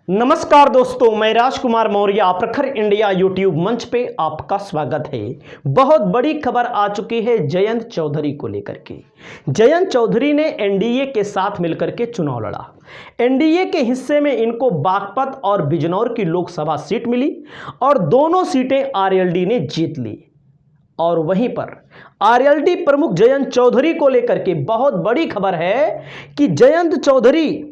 नमस्कार दोस्तों, मैं राजकुमार मौर्य प्रखर इंडिया यूट्यूब मंच पे आपका स्वागत है। बहुत बड़ी खबर आ चुकी है जयंत चौधरी को लेकर के। जयंत चौधरी ने एनडीए के साथ मिलकर के चुनाव लड़ा। एनडीए के हिस्से में इनको बागपत और बिजनौर की लोकसभा सीट मिली और दोनों सीटें आरएलडी ने जीत ली। और वहीं पर आरएलडी प्रमुख जयंत चौधरी को लेकर के बहुत बड़ी खबर है कि जयंत चौधरी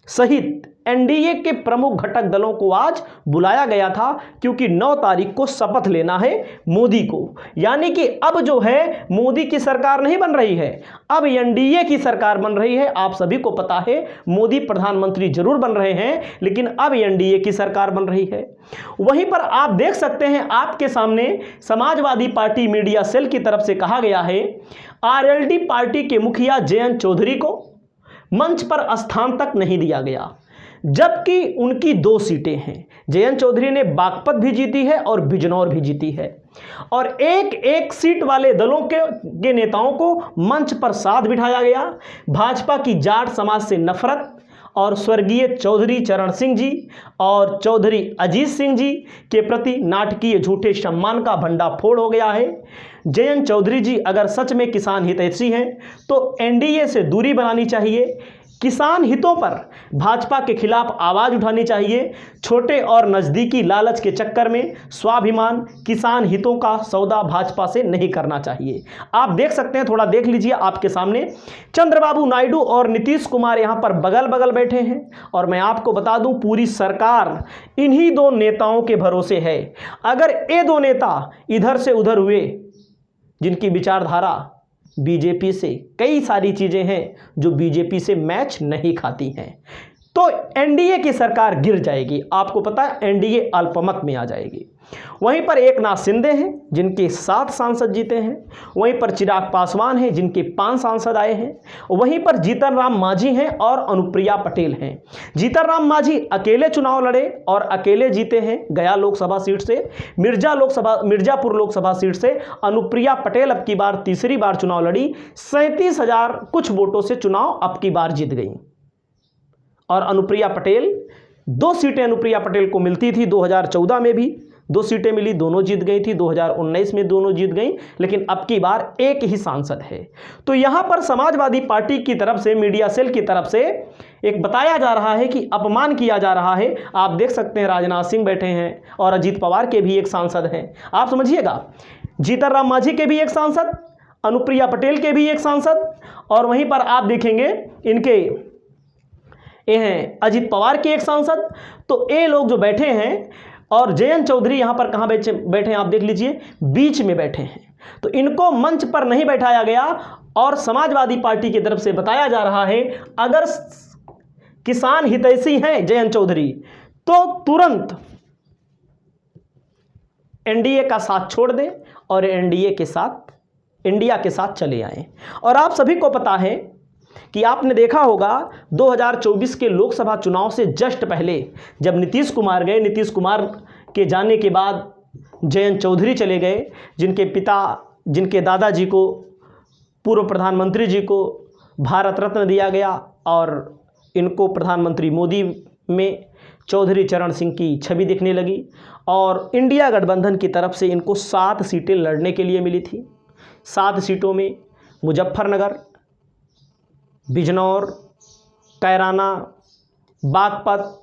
सहित एनडीए के प्रमुख घटक दलों को आज बुलाया गया था, क्योंकि 9 तारीख को शपथ लेना है मोदी को। यानी कि अब जो है मोदी की सरकार नहीं बन रही है, अब एनडीए की सरकार बन रही है। आप सभी को पता है मोदी प्रधानमंत्री जरूर बन रहे हैं, लेकिन अब एनडीए की सरकार बन रही है। वहीं पर आप देख सकते हैं आपके सामने समाजवादी पार्टी मीडिया सेल की तरफ से कहा गया है आरएलडी पार्टी के मुखिया जयंत चौधरी को मंच पर स्थान तक नहीं दिया गया, जबकि उनकी 2 सीटें हैं। जयंत चौधरी ने बागपत भी जीती है और बिजनौर भी जीती है, और एक एक सीट वाले दलों के नेताओं को मंच पर साथ बिठाया गया। भाजपा की जाट समाज से नफरत और स्वर्गीय चौधरी चरण सिंह जी और चौधरी अजीत सिंह जी के प्रति नाटकीय झूठे सम्मान का भंडाफोड़ हो गया है। जयंत चौधरी जी अगर सच में किसान हितैषी हैं तो एनडीए से दूरी बनानी चाहिए। किसान हितों पर भाजपा के खिलाफ आवाज उठानी चाहिए। छोटे और नजदीकी लालच के चक्कर में स्वाभिमान, किसान हितों का सौदा भाजपा से नहीं करना चाहिए। आप देख सकते हैं, थोड़ा देख लीजिए आपके सामने चंद्रबाबू नायडू और नीतीश कुमार यहां पर बगल बगल बैठे हैं। और मैं आपको बता दूं पूरी सरकार इन्हीं 2 नेताओं के भरोसे है। अगर ये 2 नेता इधर से उधर हुए, जिनकी विचारधारा बीजेपी से कई सारी चीजें हैं जो बीजेपी से मैच नहीं खाती हैं, तो एनडीए की सरकार गिर जाएगी। आपको पता है एनडीए अल्पमत में आ जाएगी। वहीं पर एकनाथ शिंदे हैं जिनके 7 सांसद जीते हैं। वहीं पर चिराग पासवान हैं जिनके 5 सांसद आए हैं। वहीं पर जीतन राम मांझी हैं और अनुप्रिया पटेल हैं। जीतन राम मांझी अकेले चुनाव लड़े और अकेले जीते हैं गया लोकसभा सीट से। मिर्जापुर लोकसभा सीट से अनुप्रिया पटेल अब की बार तीसरी बार चुनाव लड़ी। 37,000 कुछ वोटों से चुनाव अब की बार जीत गई। और अनुप्रिया पटेल 2 सीटें अनुप्रिया पटेल को मिलती थी। 2014 में भी 2 सीटें मिली, दोनों जीत गई थी। 2019 में दोनों जीत गई, लेकिन अब की बार एक ही सांसद है। तो यहां पर समाजवादी पार्टी की तरफ से, मीडिया सेल की तरफ से एक बताया जा रहा है कि अपमान किया जा रहा है। आप देख सकते हैं राजनाथ सिंह बैठे हैं और अजीत पवार के भी एक सांसद हैं। आप समझिएगा, जीतन राम मांझी के भी एक सांसद, अनुप्रिया पटेल के भी एक सांसद, और वहीं पर आप देखेंगे इनके ये हैं अजीत पवार के एक सांसद। तो ये लोग जो बैठे हैं, और जयंत चौधरी यहां पर कहां बैठे हैं आप देख लीजिए, बीच में बैठे हैं। तो इनको मंच पर नहीं बैठाया गया। और समाजवादी पार्टी की तरफ से बताया जा रहा है अगर किसान हितैषी हैं जयंत चौधरी तो तुरंत एनडीए का साथ छोड़ दें और इंडिया के साथ चले आए। और आप सभी को पता है कि आपने देखा होगा 2024 के लोकसभा चुनाव से जस्ट पहले जब नीतीश कुमार गए, नीतीश कुमार के जाने के बाद जयंत चौधरी चले गए, जिनके दादाजी को, पूर्व प्रधानमंत्री जी को भारत रत्न दिया गया, और इनको प्रधानमंत्री मोदी में चौधरी चरण सिंह की छवि दिखने लगी। और इंडिया गठबंधन की तरफ से इनको 7 सीटें लड़ने के लिए मिली थी। 7 सीटों में मुजफ्फरनगर, बिजनौर, कैराना, बागपत,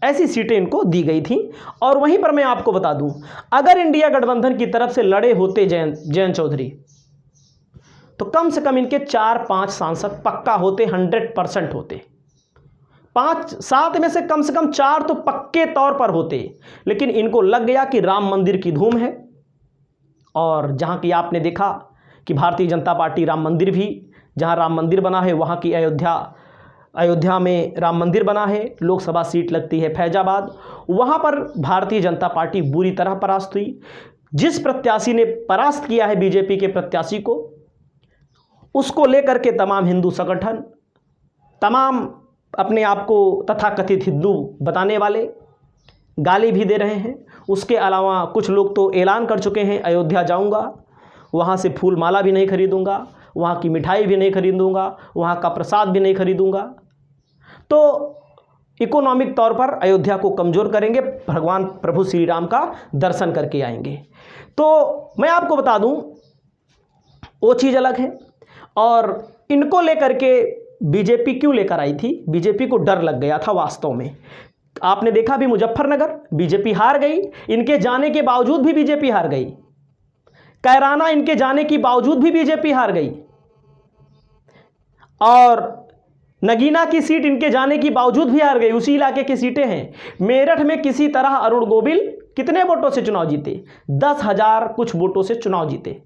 ऐसी सीटें इनको दी गई थी। और वहीं पर मैं आपको बता दूं, अगर इंडिया गठबंधन की तरफ से लड़े होते जयंत चौधरी, तो कम से कम इनके 4-5 सांसद पक्का होते, 100% होते। 5-7 में से कम 4 तो पक्के तौर पर होते। लेकिन इनको लग गया कि राम मंदिर की धूम है, और जहां की आपने देखा कि भारतीय जनता पार्टी राम मंदिर भी, जहां राम मंदिर बना है वहां की अयोध्या में राम मंदिर बना है, लोकसभा सीट लगती है फैजाबाद, वहां पर भारतीय जनता पार्टी बुरी तरह परास्त हुई। जिस प्रत्याशी ने परास्त किया है बीजेपी के प्रत्याशी को, उसको लेकर के तमाम हिंदू संगठन, तमाम अपने आप को तथाकथित हिंदू बताने वाले गाली भी दे रहे हैं। उसके अलावा कुछ लोग तो ऐलान कर चुके हैं अयोध्या जाऊंगा, वहाँ से फूल माला भी नहीं खरीदूंगा, वहाँ की मिठाई भी नहीं खरीदूंगा, वहाँ का प्रसाद भी नहीं खरीदूंगा। तो इकोनॉमिक तौर पर अयोध्या को कमज़ोर करेंगे, भगवान प्रभु श्री राम का दर्शन करके आएंगे। तो मैं आपको बता दूं, वो चीज़ अलग है। और इनको लेकर के बीजेपी क्यों लेकर आई थी? बीजेपी को डर लग गया था वास्तव में। आपने देखा भी मुजफ्फरनगर बीजेपी हार गई, इनके जाने के बावजूद भी बीजेपी हार गई। कैराना इनके जाने के बावजूद भी बीजेपी हार गई। और नगीना की सीट इनके जाने के बावजूद भी हार गई, उसी इलाके की सीटें हैं। मेरठ में किसी तरह अरुण गोविल कितने वोटों से चुनाव जीते? 10,000 कुछ वोटों से चुनाव जीते।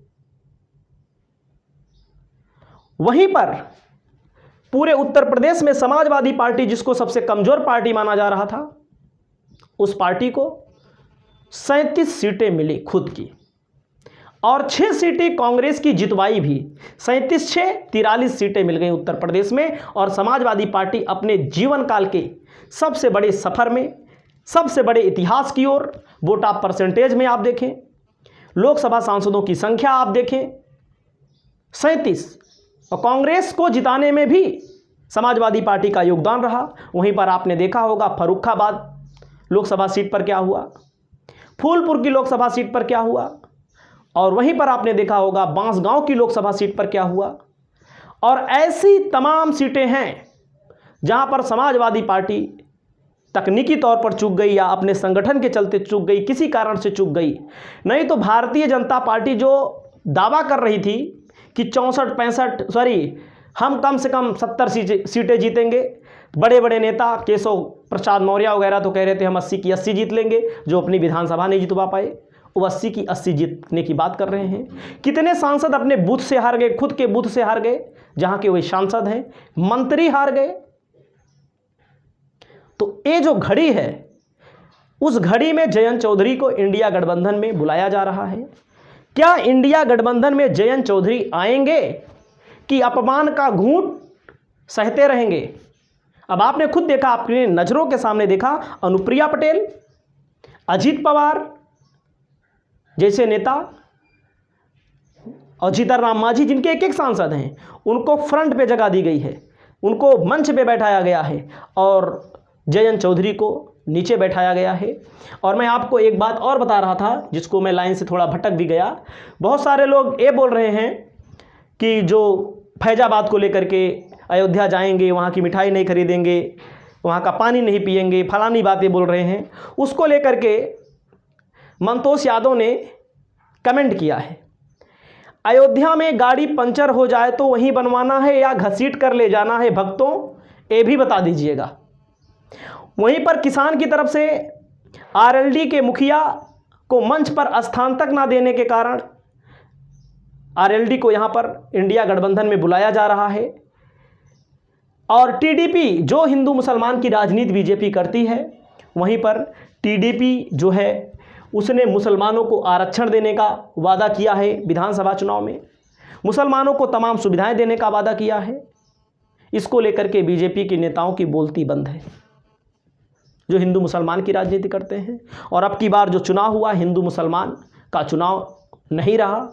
वहीं पर पूरे उत्तर प्रदेश में समाजवादी पार्टी, जिसको सबसे कमजोर पार्टी माना जा रहा था, उस पार्टी को 37 सीटें मिली खुद की, और 6 सीटें कांग्रेस की जितवाई भी। 37 6 43 सीटें मिल गई उत्तर प्रदेश में। और समाजवादी पार्टी अपने जीवन काल के सबसे बड़े सफर में, सबसे बड़े इतिहास की ओर, वोट ऑफ परसेंटेज में आप देखें, लोकसभा सांसदों की संख्या आप देखें 37, और कांग्रेस को जिताने में भी समाजवादी पार्टी का योगदान रहा। वहीं पर आपने देखा होगा फर्रुखाबाद लोकसभा सीट पर क्या हुआ, फूलपुर की लोकसभा सीट पर क्या हुआ, और वहीं पर आपने देखा होगा बांसगांव की लोकसभा सीट पर क्या हुआ। और ऐसी तमाम सीटें हैं जहां पर समाजवादी पार्टी तकनीकी तौर पर चूक गई या अपने संगठन के चलते चूक गई, किसी कारण से चूक गई। नहीं तो भारतीय जनता पार्टी जो दावा कर रही थी कि 64-65 हम कम से कम 70 सीटें जीतेंगे, बड़े बड़े नेता केशव प्रसाद मौर्य वगैरह तो कह रहे थे हम 80 की 80 जीत लेंगे, जो अपनी विधानसभा नहीं जितवा पाए, वो 80 की 80 जीतने की बात कर रहे हैं। कितने सांसद अपने बूथ से हार गए, खुद के बूथ से हार गए, जहां के वही सांसद हैं, मंत्री हार गए। तो ये जो घड़ी है, उस घड़ी में जयंत चौधरी को इंडिया गठबंधन में बुलाया जा रहा है। क्या इंडिया गठबंधन में जयंत चौधरी आएंगे कि अपमान का घूंट सहते रहेंगे? अब आपने खुद देखा, आपने नजरों के सामने देखा, अनुप्रिया पटेल, अजीत पवार जैसे नेता और जीतन राम मांझी, जिनके एक एक सांसद हैं, उनको फ्रंट पे जगह दी गई है, उनको मंच पे बैठाया गया है, और जयंत चौधरी को नीचे बैठाया गया है। और मैं आपको एक बात और बता रहा था, जिसको मैं लाइन से थोड़ा भटक भी गया। बहुत सारे लोग ये बोल रहे हैं कि जो फैजाबाद को लेकर के अयोध्या जाएंगे, वहाँ की मिठाई नहीं खरीदेंगे, वहाँ का पानी नहीं पिएंगे, फलानी बातें बोल रहे हैं। उसको लेकर के मंतोष यादव ने कमेंट किया है, अयोध्या में गाड़ी पंचर हो जाए तो वहीं बनवाना है या घसीट कर ले जाना है भक्तों, ये भी बता दीजिएगा। वहीं पर किसान की तरफ से आरएलडी के मुखिया को मंच पर स्थान तक ना देने के कारण आरएलडी को यहां पर इंडिया गठबंधन में बुलाया जा रहा है। और टीडीपी, जो हिंदू मुसलमान की राजनीति बीजेपी करती है, वहीं पर टीडीपी जो है उसने मुसलमानों को आरक्षण देने का वादा किया है, विधानसभा चुनाव में मुसलमानों को तमाम सुविधाएं देने का वादा किया है। इसको लेकर के बीजेपी के नेताओं की बोलती बंद है, जो हिंदू मुसलमान की राजनीति करते हैं। और अब की बार जो चुनाव हुआ, हिंदू मुसलमान का चुनाव नहीं रहा।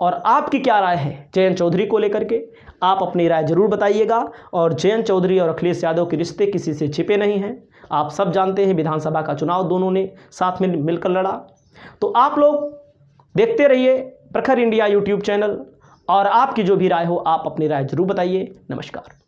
और आपकी क्या राय है जयंत चौधरी को लेकर के? आप अपनी राय जरूर बताइएगा। और जयंत चौधरी और अखिलेश यादव के रिश्ते किसी से छिपे नहीं हैं, आप सब जानते हैं। विधानसभा का चुनाव दोनों ने साथ में मिलकर लड़ा। तो आप लोग देखते रहिए प्रखर इंडिया यूट्यूब चैनल, और आपकी जो भी राय हो आप अपनी राय जरूर बताइए। नमस्कार।